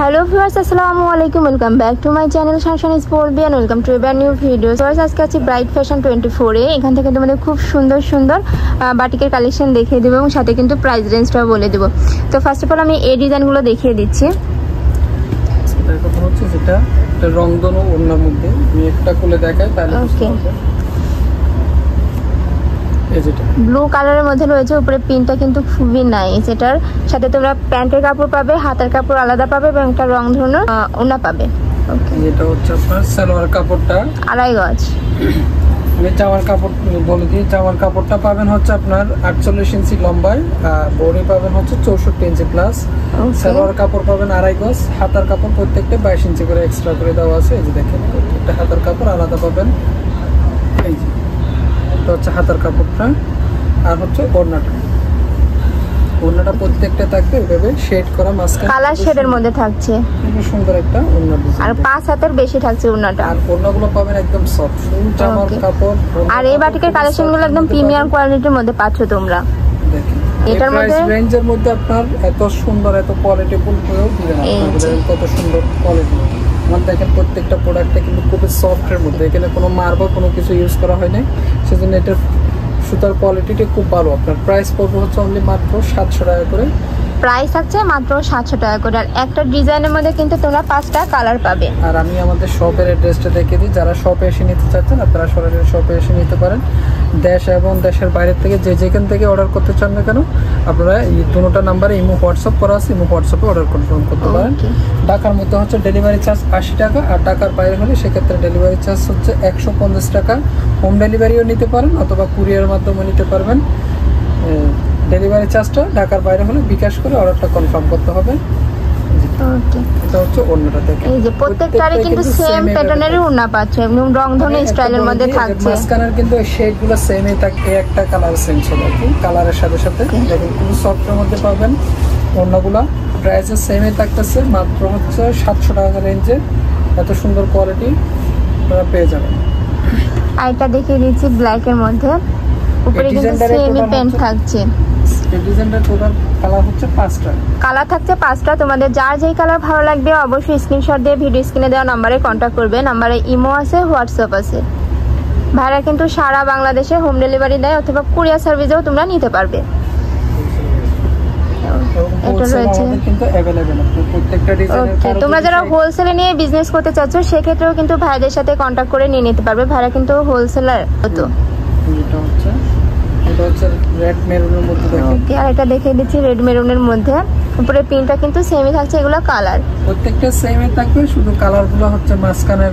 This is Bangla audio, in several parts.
হ্যালো ভিউয়ার্স, আসসালামু আলাইকুম। Welcome back to my channel Shanshan sport B, welcome to a new video. আজকে আছি ব্রাইট ফ্যাশন 24-এ। এখান থেকে তোমাদের খুব সুন্দর সুন্দর বাটিকের কালেকশন দেখিয়ে দেবো এবং সাথে কিন্তু প্রাইস রেঞ্জটাও বলে দেবো। তো ফার্স্ট অফ অল আমি এই ডিজাইনগুলো দেখিয়ে দিচ্ছি। যেটা রংধনু ওড়নার মধ্যে আমি একটা খুলে দেখাই তাহলে বুঝতে পারবে। ব্লু কালারের মধ্যে রয়েছে, উপরে পিনটা কিন্তু খুবই নাইস। এটার সাথে তোমরা প্যান্টের কাপড় পাবে, হাতের কাপড় আলাদা পাবে এবং একটা রং ধরনের ওড়না পাবে। ওকে, এটা হচ্ছে আপনার সালোয়ার কাপড়টা 2.5 গজ। আমি জামার কাপড় বলে দিই, জামার কাপড়টা পাবেন হচ্ছে আপনার 48 ইঞ্চি লম্বায়, বডি পাবেন হচ্ছে 64 ইঞ্চি প্লাস। সালোয়ার কাপড় পাবেন 2.5 গজ, হাতার কাপড় প্রত্যেকটা 22 ইঞ্চি করে এক্সট্রা করে দেওয়া আছে। এই যে দেখেন, প্রত্যেকটা হাতার কাপড় আলাদা পাবেন। এই যে এটা হচ্ছে হাতার কাপড়টা, আর হচ্ছে ওড়নাটা প্রত্যেকটা থাকবে এভাবে শেড করা, মাঝখানে কালার শেডের মধ্যে থাকছে। খুব সুন্দর একটা ওড়না ডিজাইন, আর 5 হাতের বেশি থাকছে ওড়নাটা। আর ওড়নাগুলো পাবেন একদম সফট ফুল জামার কাপড়। আর এই বাটিকের কালেকশনগুলো একদম প্রিমিয়াম কোয়ালিটির মধ্যে পাচ্ছ তোমরা। দেখেন এটার মধ্যে রেঞ্জের মধ্যে আপনার এত সুন্দর এত কোয়ালিটিফুল হয়েও দিবেন আপনাদের, কত সুন্দর কোয়ালিটি। আমার দেখেন প্রত্যেকটা প্রোডাক্টে কিন্তু খুবই সফটের মধ্যে, এখানে কোনো মার্বেল কোনো কিছু ইউজ করা হয় নাই, সেজন্য এটার সুতার কোয়ালিটিটা খুব ভালো। আপনার প্রাইস পড়বে হচ্ছে অনলি মাত্র 700 টাকা করে। প্রাইস আছে মাত্র 700 টাকা করে। আর একটা ডিজাইনের মধ্যে কিন্তু তোমরা 5টা কালার পাবে। আর আমি আমাদের শপের অ্যাড্রেসটা দেখিয়ে দিই, যারা শপে এসে নিতে চাচ্ছেন আপনারা সরাসরি শপে এসে নিতে পারেন। দেশ এবং দেশের বাইরে থেকে যেখান থেকে অর্ডার করতে চান না কেন, আপনারা এই দুটো নাম্বারে ইমো হোয়াটসঅ্যাপ করা আছে, ইমো হোয়াটসঅ্যাপে অর্ডার কনফার্ম করতে পারেন। ঢাকার মধ্যে হচ্ছে ডেলিভারি চার্জ 80 টাকা, আর ঢাকার বাইরে হলে সেক্ষেত্রে ডেলিভারি চার্জ হচ্ছে 150 টাকা। হোম ডেলিভারিও নিতে পারেন অথবা কুরিয়ারের মাধ্যমে নিতে পারবেন। ডেলিভারি চার্জটা ঢাকার বাইরে হলে বিকাশ করে অর্ডারটা কনফার্ম করতে হবে। ওকে, এটা হচ্ছে ওড়নাটা দেখেন, এই যে প্রত্যেকটারই কিন্তু সেম প্যাটার্নের ওড়না পাচ্ছে এবং রংধনু স্টাইলের মধ্যে থাকছে। মাঝখানের কিন্তু শেডগুলো সেমই থাকে, একটা কালার চেঞ্জ হবে আর কি, কালারের সাথে সাথে। দেখেন খুব সফটের মধ্যে পাবেন ওড়নাগুলো। প্রাইসে সেমই থাকতেছে, মাত্র হচ্ছে 700 টাকা রেঞ্জে এত সুন্দর কোয়ালিটি আপনারা পেয়ে যাবেন। আর এটা দেখিয়ে দিচ্ছি ব্ল্যাকের মধ্যে, উপরে কিন্তু সেমই প্যান্ট থাকছে। এই ডিজাইনটার টোটাল কালার হচ্ছে 5টা। কালার থাকছে 5টা। তোমাদের যার যেই কালার ভালো লাগবে অবশ্যই স্ক্রিনশট দিয়ে ভিডিও স্ক্রিনে দেওয়া নাম্বারে কন্ট্যাক্ট করবে। নাম্বারে ইমো আছে, হোয়াটসঅ্যাপ আছে। ভাড়া কিন্তু সারা বাংলাদেশে হোম ডেলিভারি দেয় অথবা কুরিয়ার সার্ভিসেও তোমরা নিতে পারবে। এটা রয়েছে কিন্তু अवेलेबल প্রত্যেকটা ডিজাইনের। ওকে, তোমরা যারা হোলসেলে নিয়ে বিজনেস করতে চাচ্ছ সেক্ষেত্রেও কিন্তু ভাইদের সাথে কন্ট্যাক্ট করে নিয়ে নিতে পারবে। ভাড়া কিন্তু হোলসেলার হতো। এটা হচ্ছে রেড মেরুনের মধ্যে দেখেন। ওকে, আর এটা দেখিয়ে দিচ্ছি রেড মেরুনের মধ্যে, উপরে প্রিন্টটা কিন্তু সেমই থাকছে। এগুলো কালার প্রত্যেকটা সেমই থাকবে, শুধু কালারগুলো হচ্ছে মাঝখানের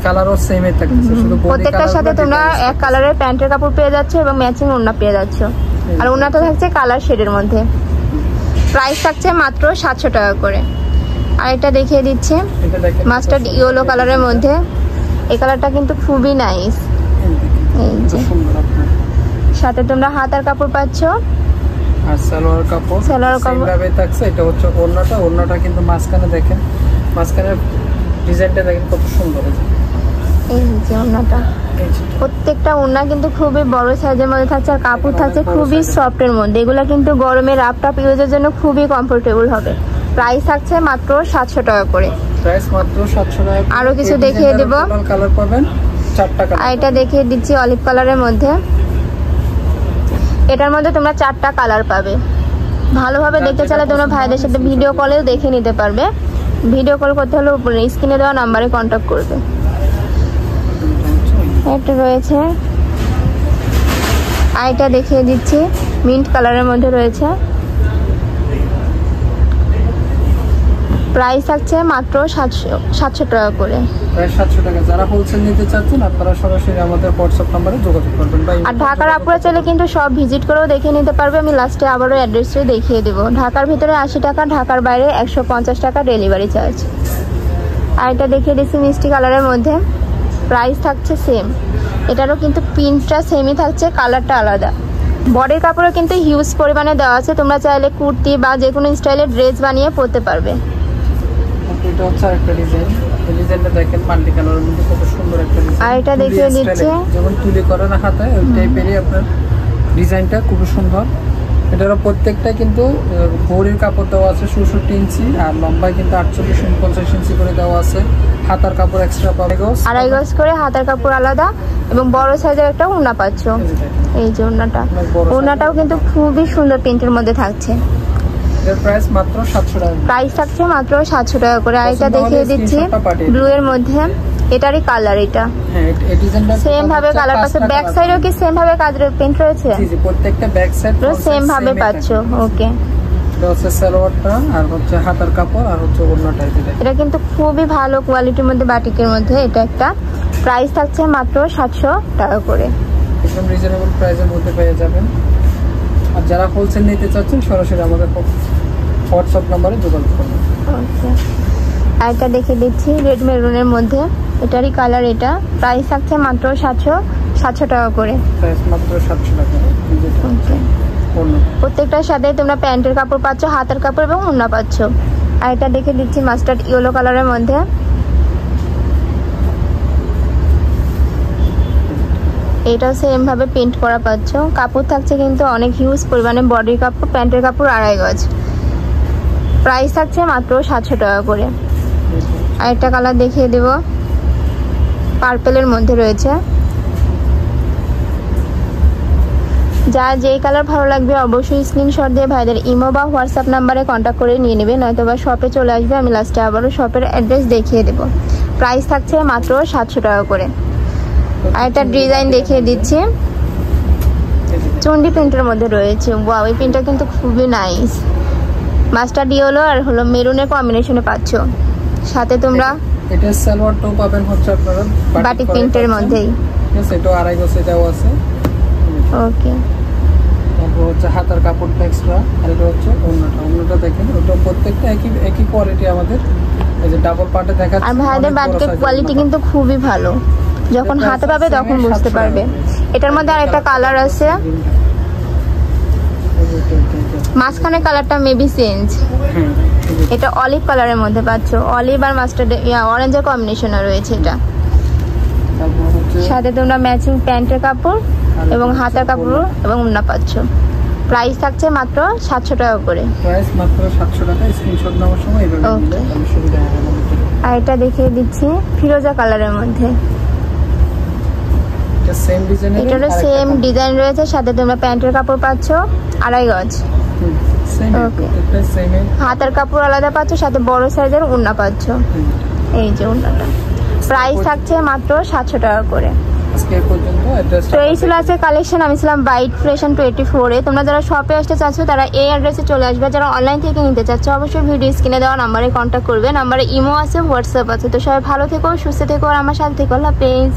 কালারও সেমই থাকছে, শুধু প্রত্যেকটার সাথে তোমরা এক কালারের প্যান্টের কাপড় পেয়ে যাচ্ছ এবং ম্যাচিং ওড়না পেয়ে যাচ্ছ। আর ওড়নাটা থাকছে কালার শেডের মধ্যে। প্রাইস থাকছে মাত্র 700 টাকা করে। আর এটা দেখিয়ে দিচ্ছি মাস্টার্ড ইয়েলো কালারের মধ্যে। এই কালারটা কিন্তু খুবই নাইস। এই যে সাথে তোমরা হাতার কাপড় পাচ্ছ আর সালোয়ার কাপড় সেমভাবে থাকছে। এটা হচ্ছে ওড়নাটা কিন্তু মাঝখানে দেখেন, মাঝখানের ডিজাইনটা দেখেন কত সুন্দর। এই যে ওড়নাটা, প্রত্যেকটা ওড়না কিন্তু খুবই বড় সাইজের মধ্যে থাকছে। আর কাপড় থাকছে খুবই সফটের মধ্যে। এগুলো কিন্তু গরমে রাফ টাপ ইউজের জন্য খুবই কমফোর্টেবল হবে। প্রাইস থাকছে মাত্র 700 টাকা করে। প্রাইস মাত্র 700 টাকা। আরো কিছু দেখিয়ে দেব। কালার পাবেন 4টা কালার। আর এটা দেখিয়ে দিচ্ছি অলিভ কালারের মধ্যে। এটার মধ্যে তোমরা 4টা কালার পাবে। ভালোভাবে দেখতে চাইলে তোমরা ভাইদের সাথে ভিডিও কলেও দেখে নিতে পারবে। ভিডিও কল করতে হলে উপরে স্ক্রিনে দেওয়া নাম্বারে কন্ট্যাক্ট করবে। এটা রয়েছে, আর এটা দেখিয়ে দিচ্ছি মিন্ট কালারের মধ্যে রয়েছে। প্রাইস থাকছে মাত্র 700 টাকা করে। প্রাইস 700 টাকা। যারা হোলসেল নিতে চাচ্ছেন আপনারা সরাসরি আমাদের হোয়াটসঅ্যাপ নম্বরে যোগাযোগ করবেন। আর ঢাকার আপুরা চাইলে কিন্তু সব ভিজিট করেও দেখে নিতে পারবে। আমি লাস্টে আবারও অ্যাড্রেসটা দেখিয়ে দেবো। ঢাকার ভিতরে 80 টাকা, ঢাকার বাইরে 150 টাকা ডেলিভারি চার্জ। আর এটা দেখিয়ে দিচ্ছি মিষ্টি কালারের মধ্যে। প্রাইস থাকছে সেম। এটারও কিন্তু প্রিন্টটা সেমই থাকছে, কালারটা আলাদা। বডির কাপড়ও কিন্তু হিউজ পরিমাণে দেওয়া আছে। তোমরা চাইলে কুর্তি বা যে কোনো স্টাইলের ড্রেস বানিয়ে পরতে পারবে। এটা হচ্ছে আরেকটা ডিজাইন। এই ডিজাইনটা দেখেন মাল্টি কালারের মধ্যে কত সুন্দর একটা ডিজাইন। আর এটা দেখিয়ে দিচ্ছে যেমন তুলি করে না হাতে, ওই টাইপেরই আপনার ডিজাইনটা খুব সুন্দর। এটারও প্রত্যেকটা কিন্তু বড়ির কাপড় দেওয়া আছে 67 ইঞ্চি, আর লম্বায় কিন্তু 48-49 ইঞ্চি করে দেওয়া আছে। হাতার কাপড় এক্সট্রা পাবে, আড়াই গজ করে হাতার কাপড় আলাদা, এবং বড় সাইজের একটা ওড়না পাচ্ছ। এই যে ওড়নাটা, ওড়নাটাও কিন্তু খুবই সুন্দর প্রিন্টের মধ্যে থাকছে। এর প্রাইস মাত্র 700 টাকা, প্রাইস থাকছে মাত্র 700 টাকা করে। আর এটা দেখিয়ে দিচ্ছি ব্লু এর মধ্যে, এটারই কালার। এটা সেম ভাবে কালার পাচ্ছে, ব্যাক সাইডেও কি সেম ভাবে কাজের প্রিন্ট রয়েছে? জি জি, প্রত্যেকটা ব্যাক সাইড সেম ভাবে পাচ্ছ। ওকে, এটা হচ্ছে সালোয়ারটা, আর হচ্ছে হাতার কাপড়, আর হচ্ছে ওড়নাটা। এটা কিন্তু খুবই ভালো কোয়ালিটির মধ্যে, বাটিকের মধ্যে। এটা একটা প্রাইস থাকছে মাত্র 700 টাকা করে, একদম রিজনেবল প্রাইসের মধ্যে পেয়ে যাবেন। আর যারা হোলসেল নিতে চাচ্ছেন সরাসরি আমাদের হোয়াটসঅ্যাপ নম্বরে যোগাযোগ করুন। ওকে, আর এটা দেখে দিচ্ছি রেড মেরুনের মধ্যে, এটারই কালার। এটা প্রাইস থাকছে মাত্র 700 টাকা করে, প্রাইস মাত্র 700 টাকা। ওকে, প্রত্যেকটার সাথে তোমরা প্যান্টের কাপড় পাচ্ছ, হাতের কাপড় এবং ওড়না পাচ্ছ। আর এটা দেখে দিচ্ছি মাস্টার্ড ইয়েলো কালারের মধ্যে, এটাও সেম ভাবে প্রিন্ট করা পাচ্ছ। কাপড় থাকছে কিন্তু অনেক হিউজ পরিমাণে, বডির কাপড়, প্যান্টের কাপড় আড়াই গজ। প্রাইস থাকছে মাত্র 700 টাকা করে। আর একটা কালার দেখিয়ে দেব, পার্পেলের মধ্যে রয়েছে। যার যেই কালার ভালো লাগবে অবশ্যই স্ক্রিনশট দিয়ে ভাইদের ইমো বা হোয়াটসঅ্যাপ নাম্বারে কন্ট্যাক্ট করে নিয়ে নেবে, নয়তো বা শপে চলে আসবে। আমি লাস্টে আবারও শপের অ্যাড্রেস দেখিয়ে দেব। প্রাইস থাকছে মাত্র 700 টাকা করে। আর একটা ডিজাইন দেখিয়ে দিচ্ছি, চন্ডি প্রিন্টের মধ্যে রয়েছে। ওয়াও, এই প্রিন্টটা কিন্তু খুবই নাইস। মাস্টার্ড ইয়েলো আর হলো মেরুনের কম্বিনেশনে পাচ্ছ। সাথে তোমরা এটা সালোয়ারটাও পাবেন হচ্ছে আপনারা বাটিক প্রিন্টের মধ্যেই। ঠিক আছে, এটা আড়াই গজ এটাও আছে। ওকে, তারপর হচ্ছে হাতার কাপড়টা এক্সট্রা, আর এটা হচ্ছে ওড়নাটা দেখেন, ওটা প্রত্যেকটা একই কোয়ালিটি আমাদের। এই যে ডাবল পার্টে দেখাচ্ছি। আর ভাইদের বাটিকের কোয়ালিটি কিন্তু খুবই ভালো, যখন হাতে পাবে তখন বুঝতে পারবে। এটার মধ্যে আরেকটা কালার আছে, মাঝখানে কালারটা মেবি চেঞ্জ। এটা অলিভ কালারের মধ্যে পাচ্ছ, অলিভ আর মাস্টার্ড অরেঞ্জের কম্বিনেশনে রয়েছে এটা। সাথে তোমরা ম্যাচিং প্যান্টের কাপড় এবং হাতার কাপড় এবং ওড়না পাচ্ছ। প্রাইস থাকছে মাত্র 700 টাকা করে। প্রাইস মাত্র 700 টাকা। স্ক্রিনশট নেওয়ার সময় এইভাবে নিলে তাহলে সুবিধা হবে। আর এটা দেখিয়ে দিচ্ছি ফিরোজা কালারের মধ্যে, এটা সেম ডিজাইন, এটারও সেম ডিজাইন রয়েছে। সাথে তোমরা প্যান্টের কাপড় পাচ্ছ আড়াই গজ। হাতার কাপড় আলাদা পাচ্ছ, সাথে বড় সাইজের ওড়না পাচ্ছ। এই যে ওড়নাটা, প্রাইস থাকছে মাত্র 700 টাকা করে। তো এই ছিল আজকে কালেকশন। আমি ছিলাম বাইট ফ্যাশন 24-এ। তোমরা যারা শপে আসতে চাচ্ছ তারা এই অ্যাড্রেসে চলে আসবে। যারা অনলাইন থেকে নিতে চাচ্ছ অবশ্যই ভিডিও স্ক্রিনে দেওয়া নাম্বারে কন্ট্যাক্ট করবে। নাম্বারে ইমো আছে, হোয়াটসঅ্যাপ আছে। তো সবাই ভালো থেকো, সুস্থ থেকো, আর আমার সাথে থেকো। আল্লাহ হাফেজ।